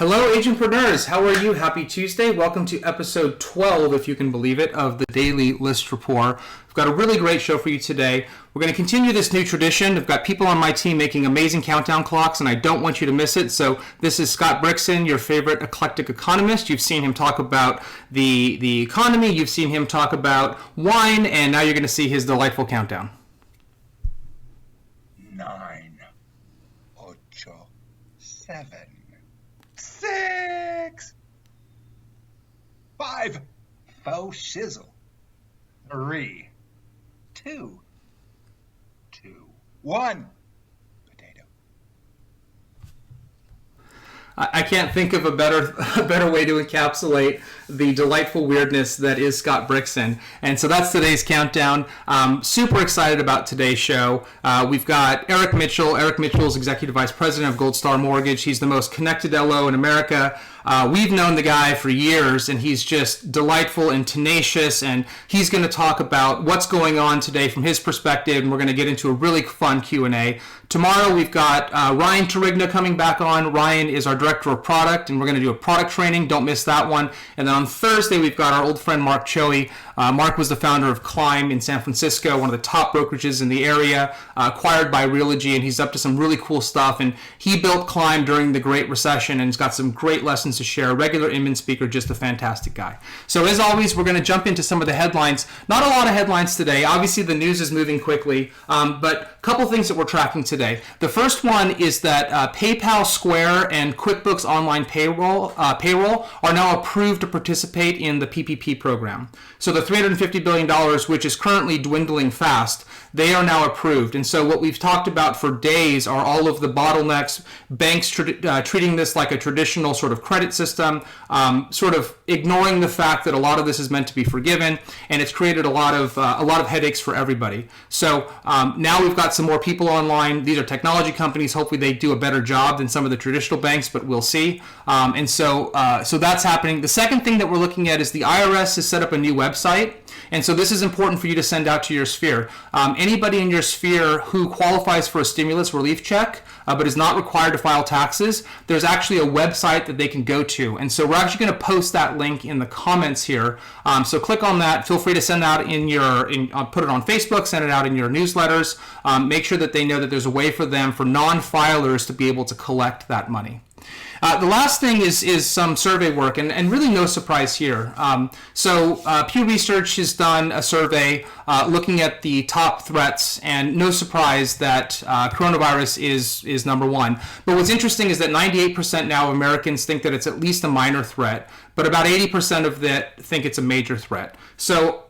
Hello, agentpreneurs. How are you? Happy Tuesday. Welcome to episode 12, if you can believe it, of the Daily List Report. We've got a really great show for you today. We're going to continue this new tradition. I've got people on my team making amazing countdown clocks, and I don't want you to miss it. So this is Scott Brixton, your favorite eclectic economist. You've seen him talk about the economy. You've seen him talk about wine, and now you're going to see his delightful countdown. 9, 8, 7, 6, 5, faux shizzle, 3, 2, 1, potato. I can't think of a better way to encapsulate the delightful weirdness that is Scott Brixton. And so that's today's countdown. Super excited about today's show. We've got Eric Mitchell. Eric Mitchell is Executive Vice President of Gold Star Mortgage. He's the most connected LO in America. We've known the guy for years, and he's just delightful and tenacious, and he's going to talk about what's going on today from his perspective, and we're going to get into a really fun Q&A. Tomorrow we've got Ryan Tarigna coming back on. Ryan is our Director of Product, and we're going to do a product training. Don't miss that one. And then on Thursday, we've got our old friend Mark Choey. Mark was the founder of Climb in San Francisco, one of the top brokerages in the area, acquired by Realogy, and he's up to some really cool stuff. And he built Climb during the Great Recession, and he's got some great lessons to share. A regular Inman speaker, just a fantastic guy. So as always, we're going to jump into some of the headlines. Not a lot of headlines today. Obviously, the news is moving quickly, but a couple things that we're tracking today. The first one is that PayPal, Square, and QuickBooks Online payroll are now approved to participate in the PPP program. So the $350 billion, which is currently dwindling fast, they are now approved. And so what we've talked about for days are all of the bottlenecks, banks treating this like a traditional sort of credit system, sort of ignoring the fact that a lot of this is meant to be forgiven, and it's created a lot of headaches for everybody. So now we've got some more people online. These are technology companies. Hopefully they do a better job than some of the traditional banks, but we'll see. And so that's happening. The second thing that we're looking at is the IRS has set up a new website. And so this is important for you to send out to your sphere. Anybody in your sphere who qualifies for a stimulus relief check but is not required to file taxes, there's actually a website that they can go to. And so we're actually going to post that link in the comments here. So click on that. Feel free to send out put it on Facebook, send it out in your newsletters. Make sure that they know that there's a way for them, for non-filers, to be able to collect that money. The last thing is some survey work, and really no surprise here. So Pew Research has done a survey looking at the top threats, and no surprise that coronavirus is number one. But what's interesting is that 98% now of Americans think that it's at least a minor threat, but about 80% of that think it's a major threat. So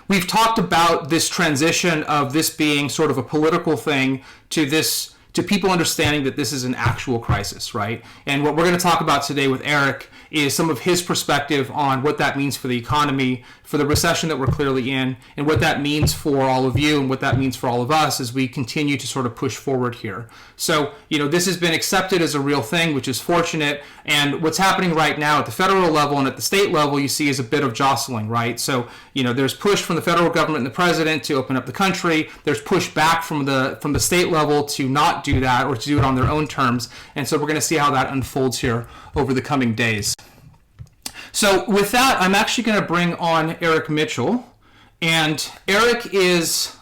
we've talked about this transition of this being sort of a political thing to people understanding that this is an actual crisis, right? And what we're going to talk about today with Eric is some of his perspective on what that means for the economy, for the recession that we're clearly in, and what that means for all of you and what that means for all of us as we continue to sort of push forward here. So, this has been accepted as a real thing, which is fortunate. And what's happening right now at the federal level and at the state level, you see, is a bit of jostling, right? So, there's push from the federal government and the president to open up the country. There's push back from the state level to not do that, or to do it on their own terms. And so we're going to see how that unfolds here over the coming days. So with that, I'm actually going to bring on Eric Mitchell. And Eric is,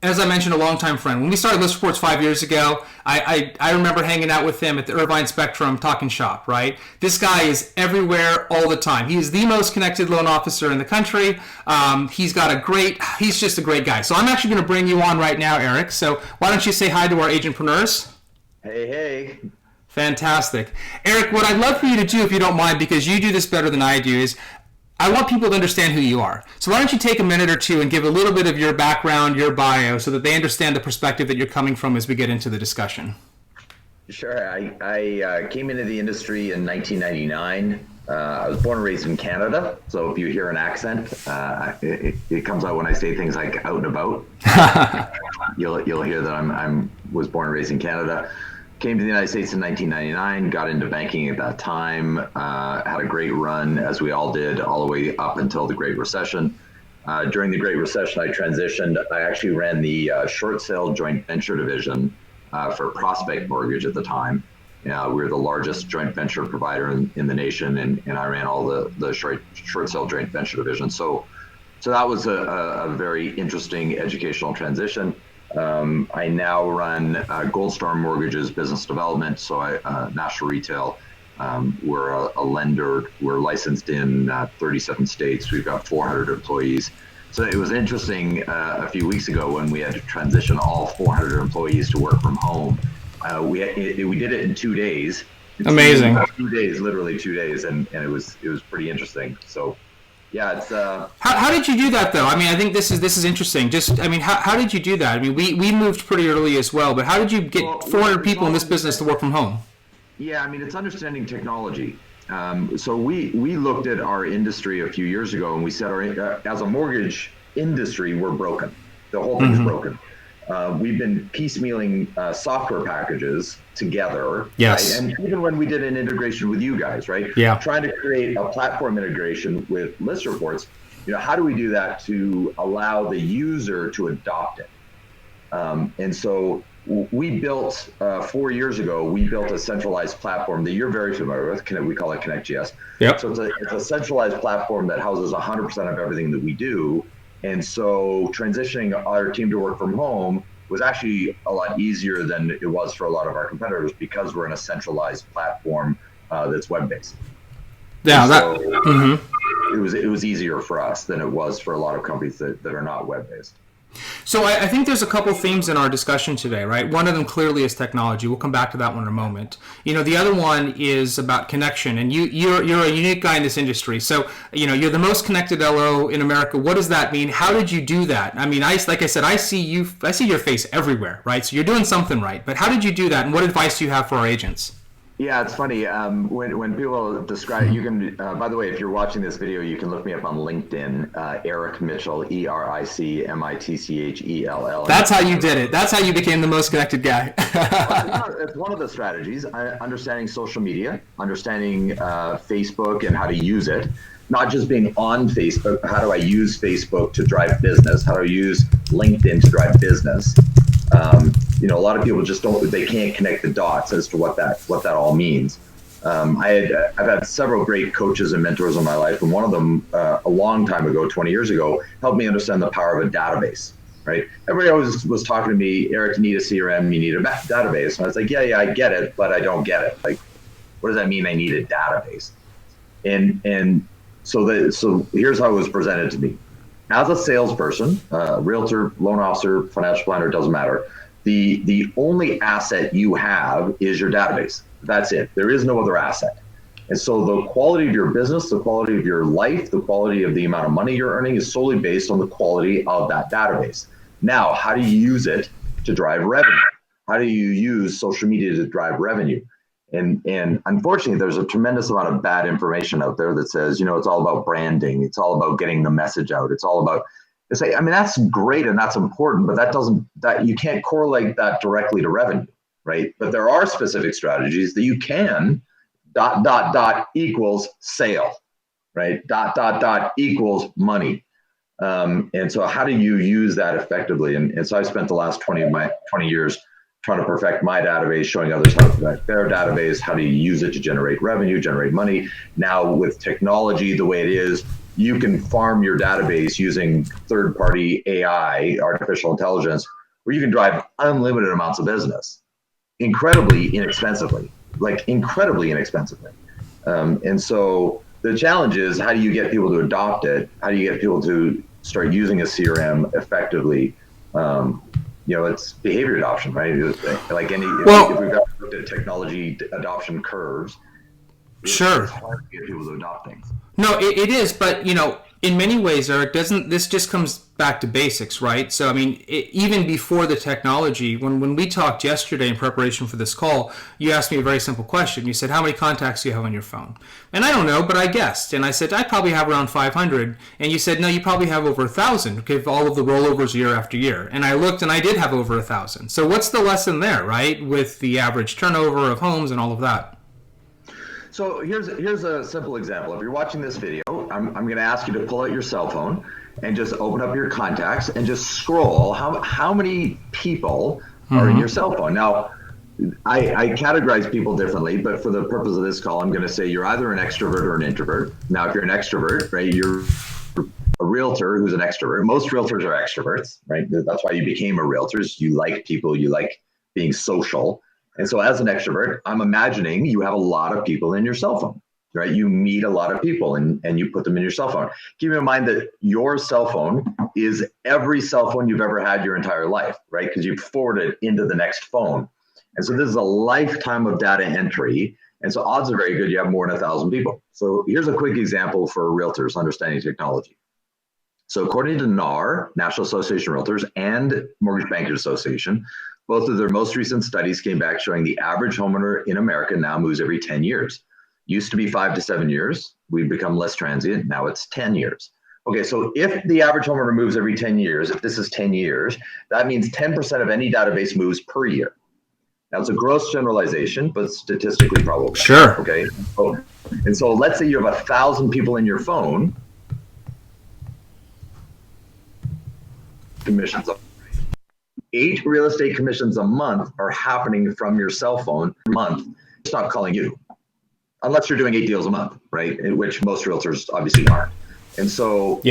as I mentioned, a longtime friend. When we started ListReports 5 years ago, I remember hanging out with him at the Irvine Spectrum talking shop, right? This guy is everywhere all the time. He is the most connected loan officer in the country. He's just a great guy. So I'm actually going to bring you on right now, Eric. So why don't you say hi to our agentpreneurs? Hey. Fantastic. Eric, what I'd love for you to do, if you don't mind, because you do this better than I do, is I want people to understand who you are. So why don't you take a minute or two and give a little bit of your background, your bio, so that they understand the perspective that you're coming from as we get into the discussion. Sure. I came into the industry in 1999. I was born and raised in Canada, so if you hear an accent, it comes out when I say things like out and about. You'll hear that I was born and raised in Canada. Came to the United States in 1999, got into banking at that time, had a great run, as we all did, all the way up until the Great Recession. During the Great Recession, I transitioned. I actually ran the short sale joint venture division for Prospect Mortgage at the time. We were the largest joint venture provider in the nation, and I ran all the short sale joint venture division. So that was a very interesting educational transition. I now run Gold Star Mortgages business development. So National Retail. We're a lender. We're licensed in 37 states. We've got 400 employees. So it was interesting a few weeks ago when we had to transition all 400 employees to work from home. We did it in 2 days. Amazing. 2 days, literally 2 days, and it was pretty interesting. So yeah, it's How did you do that though? I mean, I think this is interesting. Just, I mean, how did you do that? I mean, we moved pretty early as well, but how did you get 400 people in this business to work from home? Yeah, I mean, it's understanding technology. So we looked at our industry a few years ago, and we said, as a mortgage industry, we're broken. The whole thing's broken. We've been piecemealing software packages together. Yes. Right? And even when we did an integration with you guys, right? Yeah. Trying to create a platform integration with ListRapport, how do we do that to allow the user to adopt it? And so we built 4 years ago. We built a centralized platform that you're very familiar with. We call it ConnectGS. Yep. So it's a centralized platform that houses 100% of everything that we do. And so transitioning our team to work from home was actually a lot easier than it was for a lot of our competitors because we're in a centralized platform that's web-based. Yeah, it was easier for us than it was for a lot of companies that are not web-based. So I think there's a couple themes in our discussion today, right? One of them clearly is technology. We'll come back to that one in a moment. The other one is about connection, and you're a unique guy in this industry. So you're the most connected LO in America. What does that mean? How did you do that? I mean, like I said, I see your face everywhere, right? So you're doing something right. But how did you do that, and what advice do you have for our agents? Yeah, it's funny. When people describe, you can, by the way, if you're watching this video, you can look me up on LinkedIn, Eric Mitchell, ERICMITCHELL. That's how you did it. That's how you became the most connected guy. It's one of the strategies, understanding social media, understanding Facebook and how to use it. Not just being on Facebook, how do I use Facebook to drive business? How do I use LinkedIn to drive business? A lot of people just they can't connect the dots as to what that all means. I've had several great coaches and mentors in my life, and one of them a long time ago, 20 years ago, helped me understand the power of a database, right? Everybody always was talking to me, Eric, you need a CRM, you need a database. And I was like, yeah, I get it, but I don't get it. Like, what does that mean? I need a database. And so here's how it was presented to me. As a salesperson, realtor, loan officer, financial planner, doesn't matter. The only asset you have is your database. That's it. There is no other asset. And so the quality of your business, the quality of your life, the quality of the amount of money you're earning is solely based on the quality of that database. Now, how do you use it to drive revenue? How do you use social media to drive revenue? And unfortunately, there's a tremendous amount of bad information out there that says, it's all about branding. It's all about getting the message out. It's all about, that's great and that's important, but that you can't correlate that directly to revenue, right? But there are specific strategies that you can equals sale, right? Equals money. And so how do you use that effectively? And so I spent the last 20 years trying to perfect my database, showing others how to perfect their database. How do you use it to generate revenue, generate money? Now with technology the way it is, you can farm your database using third-party AI, artificial intelligence, where you can drive unlimited amounts of business, incredibly inexpensively. And so the challenge is, how do you get people to adopt it? How do you get people to start using a CRM effectively? It's behavior adoption, right? If we've got looked at technology adoption curves, sure, it's hard to get people to adopt things. No, it is, but in many ways, Eric, this just comes back to basics, right? So, I mean, even before the technology, when we talked yesterday in preparation for this call, you asked me a very simple question. You said, how many contacts do you have on your phone? And I don't know, but I guessed. And I said, I probably have around 500. And you said, no, you probably have over 1,000, because all of the rollovers year after year. And I looked, and I did have over 1,000. So what's the lesson there, right, with the average turnover of homes and all of that? So here's a simple example. If you're watching this video, I'm going to ask you to pull out your cell phone and just open up your contacts and just scroll how many people are in your cell phone. Now, I categorize people differently, but for the purpose of this call, I'm going to say you're either an extrovert or an introvert. Now, if you're an extrovert, right, you're a realtor who's an extrovert. Most realtors are extroverts, right? That's why you became a realtor. You like people, you like being social. And so as an extrovert, I'm imagining you have a lot of people in your cell phone, right? You meet a lot of people and you put them in your cell phone. Keep in mind that your cell phone is every cell phone you've ever had your entire life, right? Because you forward it into the next phone. And so this is a lifetime of data entry. And so odds are very good you have more than 1,000 people. So here's a quick example for realtors understanding technology. So according to NAR, National Association of Realtors, and Mortgage Bankers Association, both of their most recent studies came back showing the average homeowner in America now moves every 10 years. Used to be 5 to 7 years. We've become less transient. Now it's 10 years. Okay, so if the average homeowner moves every 10 years, if this is 10 years, that means 10% of any database moves per year. Now it's a gross generalization, but statistically probable. Sure. Okay. And so let's say you have 1,000 people in your phone. Commissions. 8 real estate commissions a month are happening from your cell phone a month. It's not calling you, unless you're doing 8 deals a month, right? In which most realtors obviously aren't. And so,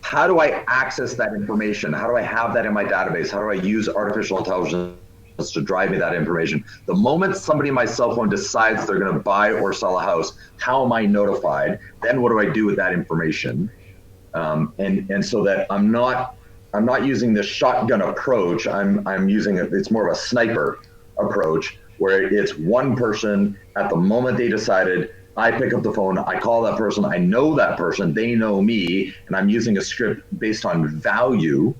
how do I access that information? How do I have that in my database? How do I use artificial intelligence to drive me that information? The moment somebody in my cell phone decides they're going to buy or sell a house, how am I notified? Then what do I do with that information? And so that I'm not using this shotgun approach. I'm using it's more of a sniper approach where it's one person at the moment they decided. I pick up the phone, I call that person, I know that person, they know me, and I'm using a script based on value.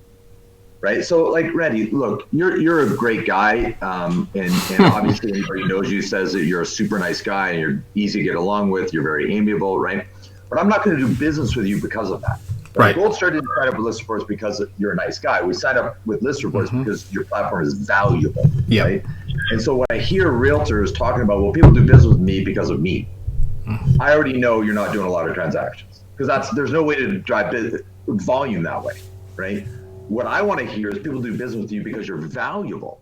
Right. So like, Randy, look, you're a great guy. And obviously anybody knows you says that you're a super nice guy and you're easy to get along with. You're very amiable. Right. But I'm not going to do business with you because of that. Right. Gold Star didn't sign up with ListReports because you're a nice guy. We signed up with ListReports because your platform is valuable. Yeah. Right. And so when I hear realtors talking about, well, people do business with me because of me, I already know you're not doing a lot of transactions because there's no way to drive volume that way. Right. What I want to hear is people do business with you because you're valuable.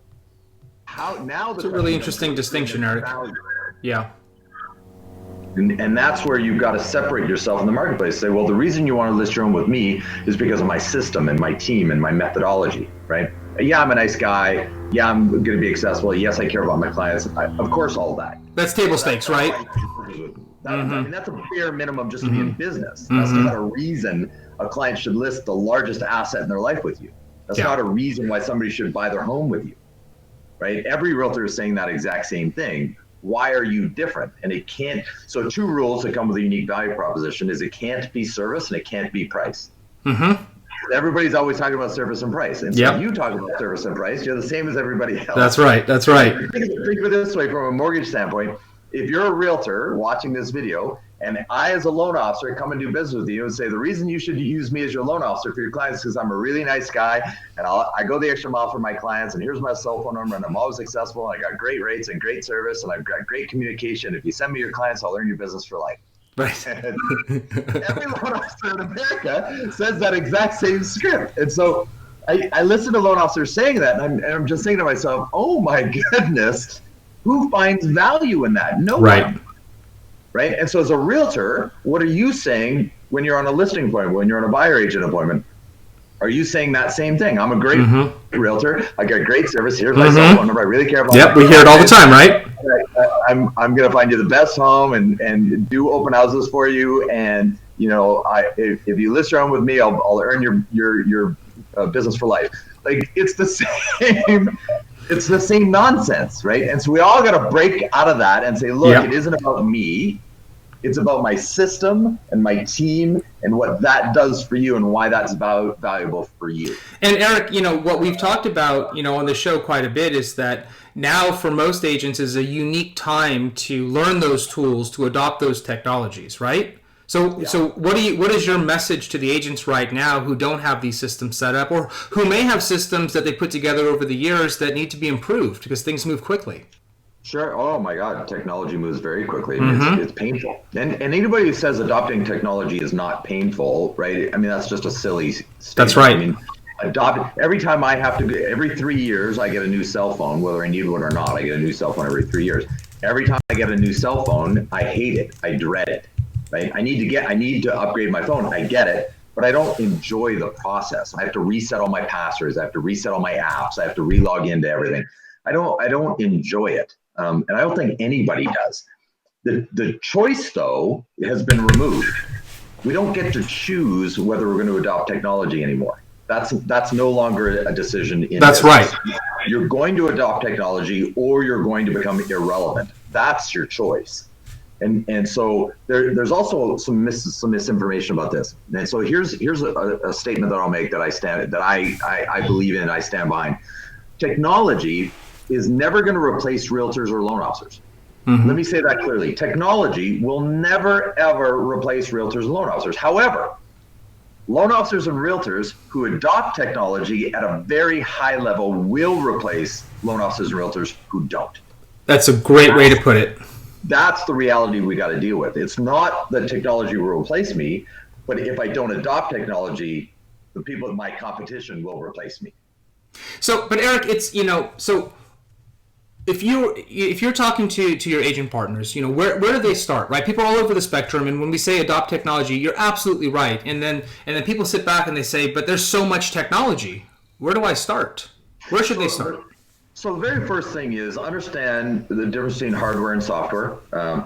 It's a really interesting distinction, Eric. Yeah. And that's where you've got to separate yourself in the marketplace. Say, well, the reason you want to list your own with me is because of my system and my team and my methodology, right? Yeah, I'm a nice guy. Yeah, I'm going to be accessible. Yes, I care about my clients. Of course, all that. That's table stakes, right? I mean, that's a bare minimum just to be in business. That's not a reason a client should list the largest asset in their life with you. That's not a reason why somebody should buy their home with you, right? Every realtor is saying that exact same thing. Why are you different? And it can't. So 2 rules that come with a unique value proposition is it can't be service and it can't be price. Everybody's always talking about service and price. And so you talk about service and price, you're the same as everybody else. That's right. That's right. Think of it this way from a mortgage standpoint. If you're a realtor watching this video and I, as a loan officer, come and do business with you and say, the reason you should use me as your loan officer for your clients is because I'm a really nice guy and I go the extra mile for my clients and here's my cell phone number and I'm always accessible and I got great rates and great service and I've got great communication. If you send me your clients, I'll earn your business for life. Right. Every loan officer in America says that exact same script. And so I listen to loan officers saying that and I'm just saying to myself, oh my goodness, who finds value in that? No one. Right. And so as a realtor, what are you saying when you're on a listing appointment, when you're on a buyer agent appointment? Are you saying that same thing? I'm a great realtor. I got great service. Here's my cell phone number. I really care about Yep, we hear it all the time, right? I'm going to find you the best home and do open houses for you. And, you know, if you list your home with me, I'll earn your business for life. Like, it's the same. It's the same nonsense, right? And so we all got to break out of that and say, look, it isn't about me. It's about my system and my team and what that does for you and why that's valuable for you. And Eric, you know, what we've talked about, you know, on the show quite a bit is that now for most agents is a unique time to learn those tools, to adopt those technologies, right? So what is your message to the agents right now who don't have these systems set up or who may have systems that they put together over the years that need to be improved because things move quickly? Sure. Oh my God, technology moves very quickly. I mean, it's painful. And anybody who says adopting technology is not painful, right? I mean, that's just a silly statement. That's right. I mean, Adopt every time I have to. Every 3 years, I get a new cell phone, whether I need one or not. I get a new cell phone every 3 years. Every time I get a new cell phone, I hate it. I dread it. Right? I need to upgrade my phone. I get it, but I don't enjoy the process. I have to reset all my passwords. I have to reset all my apps. I have to relog into everything. I don't enjoy it, and I don't think anybody does. The choice, though, has been removed. We don't get to choose whether we're going to adopt technology anymore. That's no longer a decision. That's right. You're going to adopt technology, or you're going to become irrelevant. That's your choice. And so there's also some misinformation about this. And so here's a statement that I'll make that I believe in. I stand behind. Technology is never going to replace realtors or loan officers. Mm-hmm. Let me say that clearly. Technology will never, ever replace realtors and loan officers. However, loan officers and realtors who adopt technology at a very high level will replace loan officers and realtors who don't. That's a great way to put it. That's the reality we got to deal with. It's not that technology will replace me, but if I don't adopt technology, the people in my competition will replace me. So, but Eric, it's, so if you're talking to your agent partners, where do they start, right? People are all over the spectrum, and when we say adopt technology, you're absolutely right. And then people sit back and they say, but there's so much technology. Where do I start? Where should they start? So the very first thing is understand the difference between hardware and software.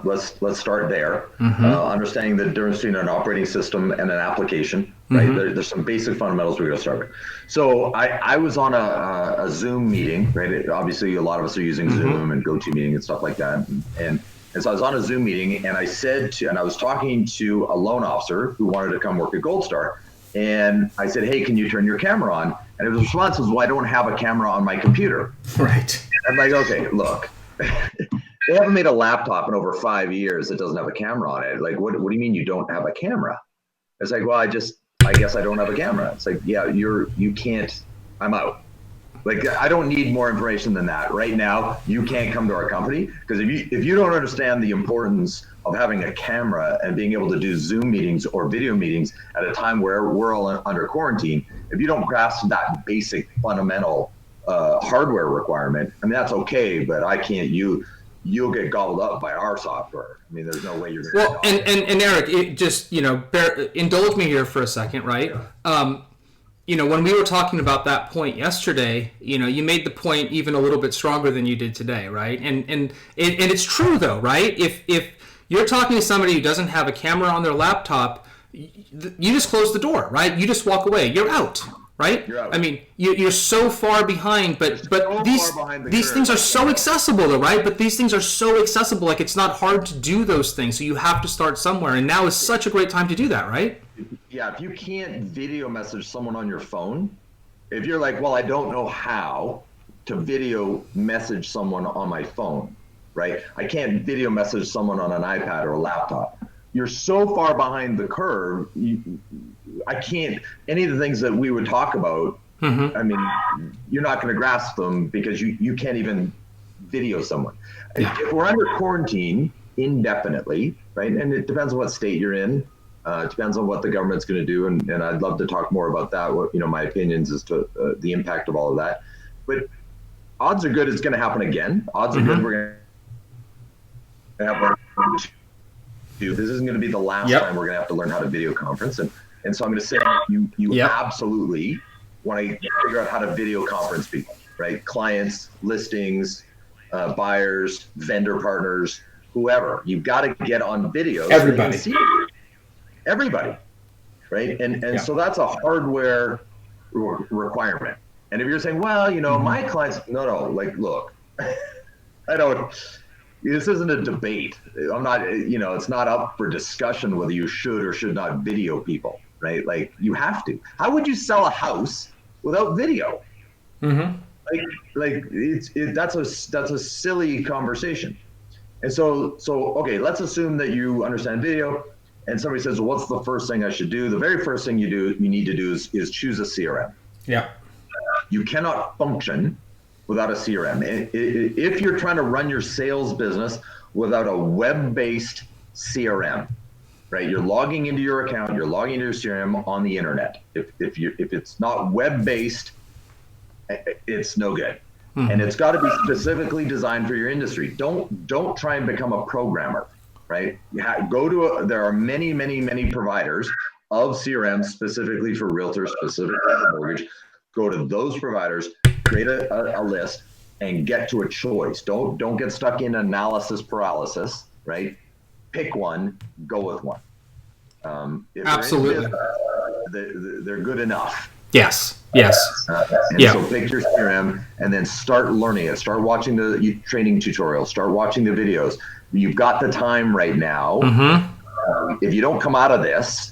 Let's start there. Mm-hmm. Understanding the difference between an operating system and an application. Right? Mm-hmm. There's some basic fundamentals we're going to start with. So I was on a Zoom meeting. Right? Obviously, a lot of us are using mm-hmm. Zoom and GoToMeeting and stuff like that. And so I was on a Zoom meeting, and I was talking to a loan officer who wanted to come work at Gold Star. And I said, hey, can you turn your camera on? And his response was, well, I don't have a camera on my computer. Right. I'm like, okay, look, they haven't made a laptop in over 5 years that doesn't have a camera on it. Like, what do you mean you don't have a camera? It's like, well, I guess I don't have a camera. It's like, yeah, you can't, I'm out. Like, I don't need more information than that. Right now, you can't come to our company, because if you don't understand the importance of having a camera and being able to do Zoom meetings or video meetings at a time where we're all under quarantine, if you don't grasp that basic fundamental hardware requirement, I mean, that's okay, but I can't, you'll get gobbled up by our software. I mean, there's no way you're going to. Well, and Eric, it just, indulge me here for a second, right? Yeah. When we were talking about that point yesterday, you made the point even a little bit stronger than you did today, right? And it's true though, right? If you're talking to somebody who doesn't have a camera on their laptop, you just close the door, right? You just walk away. You're out, right? You're out. I mean, you're so far behind, but these things are so accessible though, right? But these things are so accessible, like it's not hard to do those things. So you have to start somewhere, and now is such a great time to do that, right? Yeah, if you can't video message someone on your phone, if you're like, well, I don't know how to video message someone on my phone, right? I can't video message someone on an iPad or a laptop. You're so far behind the curve. I can't, any of the things that we would talk about, mm-hmm. I mean, you're not going to grasp them because you can't even video someone. Yeah. If we're under quarantine indefinitely, right? And it depends on what state you're in. It depends on what the government's going to do, and I'd love to talk more about that. My opinions as to the impact of all of that. But odds are good it's going to happen again. Odds mm-hmm. are good we're going to have this isn't going to be the last yep. time we're going to have to learn how to video conference. And so I'm going to say you yep. absolutely want to figure out how to video conference people, right? Clients, listings, buyers, vendor partners, whoever. You've got to get on video. Everybody. So everybody, right? And yeah. So that's a hardware requirement. And if you're saying, well, mm-hmm. my clients, no, like, look, this isn't a debate. I'm not, it's not up for discussion whether you should or should not video people, right? Like, you have to. How would you sell a house without video? Mm-hmm. That's a silly conversation. And so, okay, let's assume that you understand video. And somebody says, well, what's the first thing I should do? The very first thing you need to do is choose a CRM. Yeah. You cannot function without a CRM. If you're trying to run your sales business without a web-based CRM, right? You're logging into your account, you're logging into your CRM on the internet. If it's not web-based, it's no good. And it's got to be specifically designed for your industry. Don't try and become a programmer, right? There are many providers of CRM specifically for realtors, specifically for mortgage. Go to those providers, create a list, and get to a choice. Don't get stuck in analysis paralysis, right? Pick one, go with one. Absolutely. They're good enough. Yes. So pick your CRM and then start learning it. Start watching the training tutorials. Start watching the videos. You've got the time right now. If you don't come out of this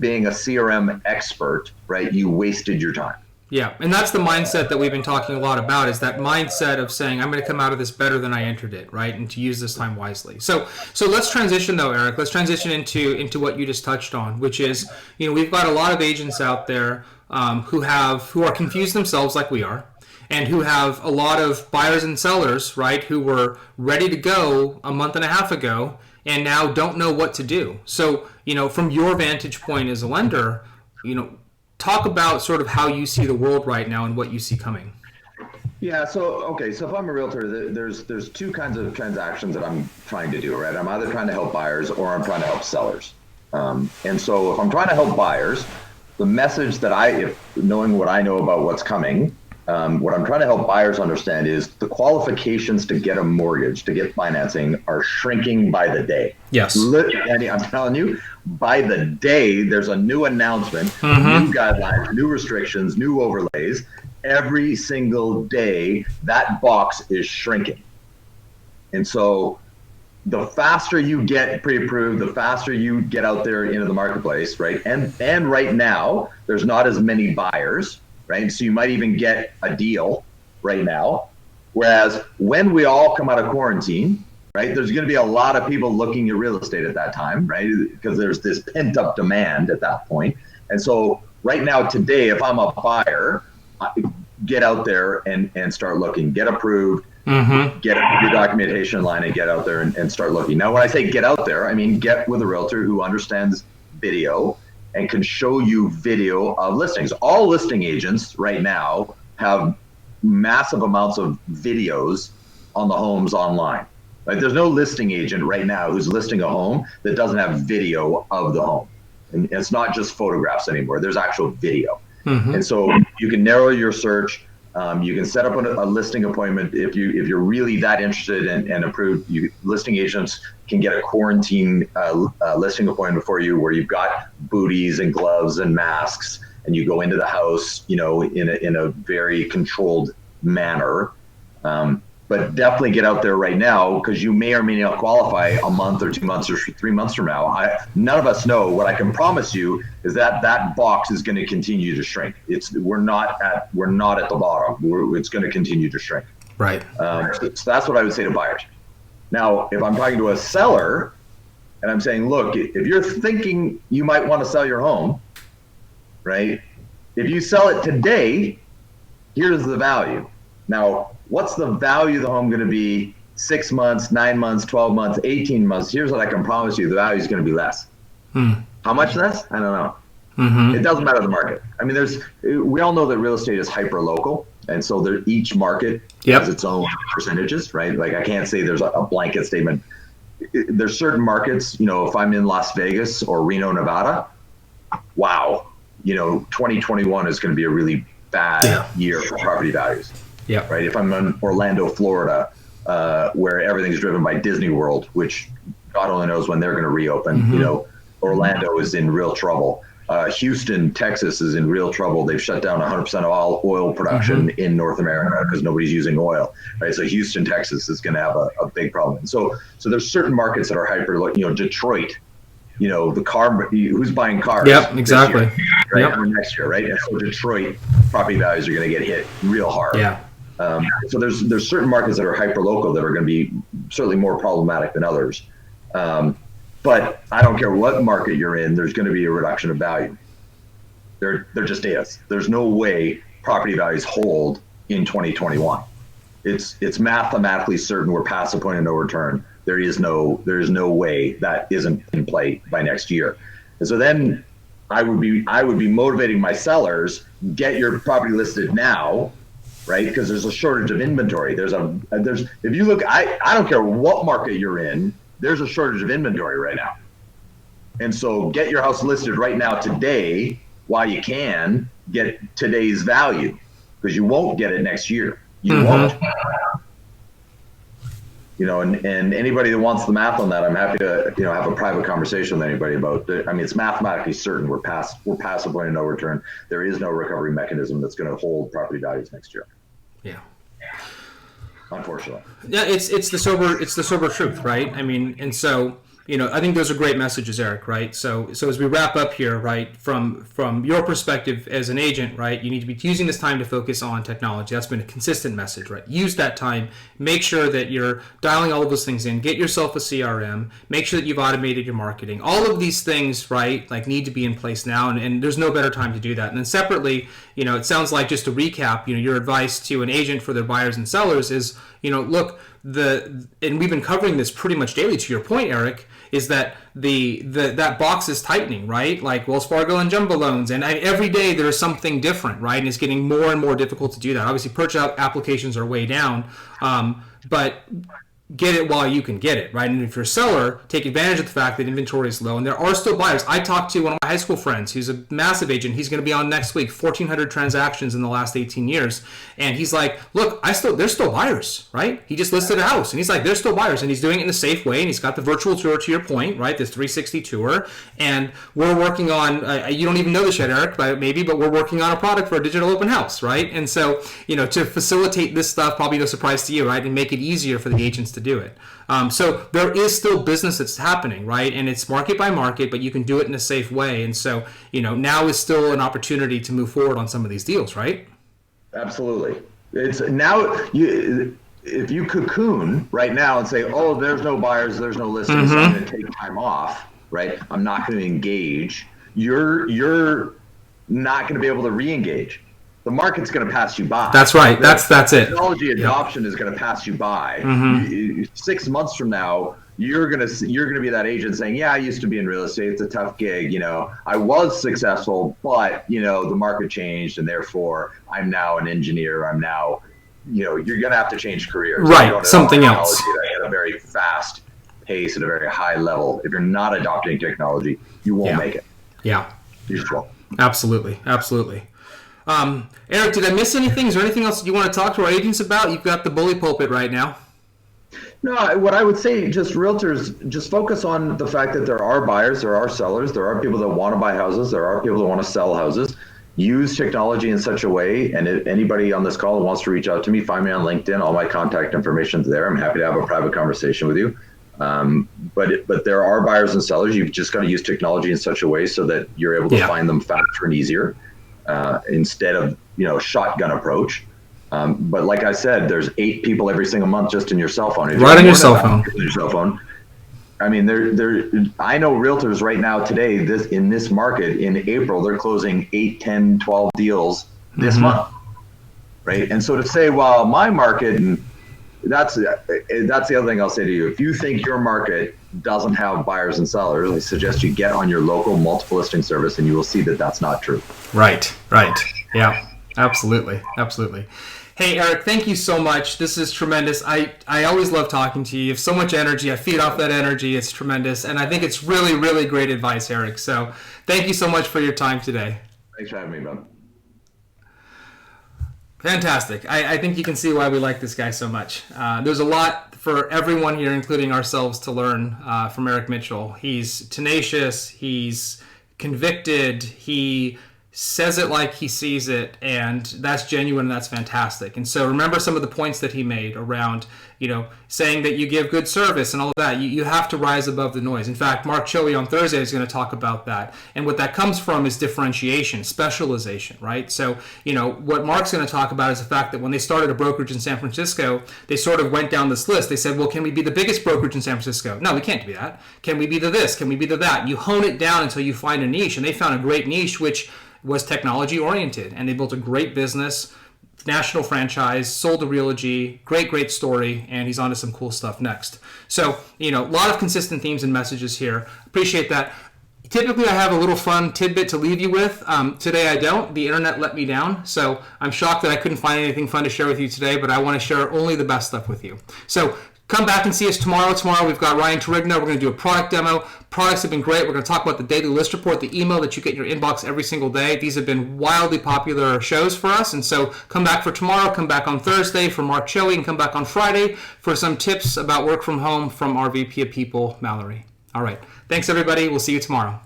being a CRM expert, right, you wasted your time. Yeah, and that's the mindset that we've been talking a lot about, is that mindset of saying, I'm going to come out of this better than I entered it, right? And to use this time wisely. So let's transition though, Eric. Let's transition into what you just touched on, which is, we've got a lot of agents out there who are confused themselves like we are, and who have a lot of buyers and sellers, right, who were ready to go a month and a half ago and now don't know what to do. So, from your vantage point as a lender, talk about sort of how you see the world right now and what you see coming. Yeah. So if I'm a realtor, there's two kinds of transactions that I'm trying to do, right? I'm either trying to help buyers or I'm trying to help sellers. And so if I'm trying to help buyers, the message that knowing what I know about what's coming, what I'm trying to help buyers understand is the qualifications to get a mortgage, to get financing, are shrinking by the day. Yes. Andy, I'm telling you, by the day, there's a new announcement, new guidelines, new restrictions, new overlays. Every single day, that box is shrinking. And so the faster you get pre-approved, the faster you get out there into the marketplace, right? And right now, there's not as many buyers, right? So you might even get a deal right now. Whereas when we all come out of quarantine, right, there's going to be a lot of people looking at real estate at that time, right? Because there's this pent up demand at that point. And so right now, today, if I'm a buyer, get out there and start looking, get approved, get your documentation in line and get out there and start looking. Now, when I say get out there, I mean, get with a realtor who understands video and can show you video of listings. All listing agents right now have massive amounts of videos on the homes online. Right? There's no listing agent right now who's listing a home that doesn't have video of the home. And it's not just photographs anymore. There's actual video. And so you can narrow your search. You can set up a listing appointment if you're really that interested and approved. Listing agents can get a quarantine listing appointment for you, where you've got booties and gloves and masks, and you go into the house, in a very controlled manner. But definitely get out there right now, because you may or may not qualify a month or 2 months or 3 months from now. None of us know. What I can promise you is that box is going to continue to shrink. We're not at the bottom. It's going to continue to shrink. Right. So that's what I would say to buyers. Now, if I'm talking to a seller and I'm saying, look, if you're thinking you might want to sell your home, right? If you sell it today, here's the value. Now, what's the value of the home going to be 6 months, 9 months, 12 months, 18 months? Here's what I can promise you. The value is going to be less. How much less? I don't know. It doesn't matter the market. I mean, we all know that real estate is hyper local. And so each market has its own percentages, right? Like, I can't say there's a blanket statement. There's certain markets, if I'm in Las Vegas or Reno, Nevada, wow, 2021 is going to be a really bad year for property values. Yeah. Right. If I'm in Orlando, Florida, where everything's driven by Disney World, which God only knows when they're going to reopen, Orlando is in real trouble. Houston, Texas is in real trouble. They've shut down 100% of all oil production in North America because nobody's using oil. Right. So Houston, Texas is going to have a big problem. So there's certain markets that are hyper, Detroit, the car, who's buying cars? Yep, exactly. Year, right. Or next year. Right. And so Detroit property values are going to get hit real hard. Yeah. So there's certain markets that are hyper local that are going to be certainly more problematic than others. But I don't care what market you're in, there's going to be a reduction of value. There just is. There's no way property values hold in 2021. It's mathematically certain we're past the point of no return There is no way that isn't in play by next year. And so then I would be motivating my sellers, get your property listed now, right? Because there's a shortage of inventory. There's if you look, I don't care what market you're in, there's a shortage of inventory right now. And so get your house listed right now today while you can get today's value, because you won't get it next year. You won't. You know, and anybody that wants the math on that, I'm happy to, have a private conversation with anybody about it. I mean, it's mathematically certain we're past the point of no return. There is no recovery mechanism that's going to hold property values next year. Yeah. Unfortunately. Yeah, it's the sober truth, right? I mean, and so, I think those are great messages, Eric, right? So as we wrap up here, right, from your perspective as an agent, right, you need to be using this time to focus on technology. That's been a consistent message, right? Use that time. Make sure that you're dialing all of those things in. Get yourself a CRM. Make sure that you've automated your marketing. All of these things, right, like need to be in place now, and there's no better time to do that. And then separately, it sounds like, just to recap, your advice to an agent for their buyers and sellers is, look, and we've been covering this pretty much daily, to your point, Eric, is that that box is tightening, right? Like Wells Fargo and jumbo loans, and every day there is something different, right? And it's getting more and more difficult to do that. Obviously, purchase applications are way down, but get it while you can get it, right? And if you're a seller, take advantage of the fact that inventory is low and there are still buyers. I talked to one of my high school friends who's a massive agent. He's going to be on next week, 1,400 transactions in the last 18 years. And he's like, look, there's still buyers, right? He just listed a house and he's like, there's still buyers, and he's doing it in a safe way. And he's got the virtual tour, to your point, right? This 360 tour. And we're working on, you don't even know this yet, Eric, but we're working on a product for a digital open house, right? And so, to facilitate this stuff, probably no surprise to you, right? And make it easier for the agents to do it. So there is still business that's happening, right? And it's market by market, but you can do it in a safe way. And so, now is still an opportunity to move forward on some of these deals, right? Absolutely. It's now, if you cocoon right now and say, oh, there's no buyers, there's no listings, so I'm going to take time off, right? I'm not going to engage. You're not going to be able to re-engage. The market's going to pass you by. That's right. That's it. Technology adoption is going to pass you by. 6 months from now, you're going to be that agent saying, "Yeah, I used to be in real estate. It's a tough gig. I was successful, but the market changed, and therefore I'm now an engineer. I'm now, you're going to have to change careers. Right. Something else at a very fast pace, at a very high level. If you're not adopting technology, you won't make it. Yeah. You just won't. Absolutely. Eric, did I miss anything? Is there anything else you want to talk to our agents about? You've got the bully pulpit right now. No, what I would say, just realtors, just focus on the fact that there are buyers, there are sellers, there are people that want to buy houses, there are people that want to sell houses. Use technology in such a way, and if anybody on this call who wants to reach out to me, find me on LinkedIn. All my contact information is there. I'm happy to have a private conversation with you. But there are buyers and sellers. You've just got to use technology in such a way so that you're able to find them faster and easier, instead of shotgun approach. But like I said, there's 8 people every single month just in your cell phone. Right on your cell phone. Your cell phone. I mean, I know realtors right now today, in this market in April, they're closing 8, 10, 12 deals this month, right? And so to say, well, my market, and that's the other thing I'll say to you. If you think your market doesn't have buyers and sellers, I suggest you get on your local multiple listing service, and you will see that that's not true. Right. Yeah, absolutely. Hey, Eric, thank you so much. This is tremendous. I always love talking to you. You have so much energy. I feed off that energy. It's tremendous. And I think it's really, really great advice, Eric. So thank you so much for your time today. Thanks for having me, bud. Fantastic. I think you can see why we like this guy so much. There's a lot for everyone here, including ourselves, to learn from Eric Mitchell. He's tenacious. He's convicted. He says it like he sees it, and that's genuine, and that's fantastic. And so remember some of the points that he made around, saying that you give good service and all of that. You have to rise above the noise. In fact, Mark Choey on Thursday is going to talk about that. And what that comes from is differentiation, specialization, right? So, what Mark's going to talk about is the fact that when they started a brokerage in San Francisco, they sort of went down this list. They said, well, can we be the biggest brokerage in San Francisco? No, we can't be that. Can we be the this? Can we be the that? You hone it down until you find a niche. And they found a great niche, which was technology oriented, and they built a great business national franchise, sold to Realogy, great story, and he's on to some cool stuff next. So, a lot of consistent themes and messages here. Appreciate that. Typically, I have a little fun tidbit to leave you with. Today, I don't. The internet let me down, so I'm shocked that I couldn't find anything fun to share with you today, but I want to share only the best stuff with you. So come back and see us tomorrow. Tomorrow, we've got Ryan Tarigna. We're going to do a product demo. Products have been great. We're going to talk about the daily list report, the email that you get in your inbox every single day. These have been wildly popular shows for us, and so come back for tomorrow. Come back on Thursday for Mark Choey, and come back on Friday for some tips about work from home from our VP of People, Mallory. All right. Thanks, everybody. We'll see you tomorrow.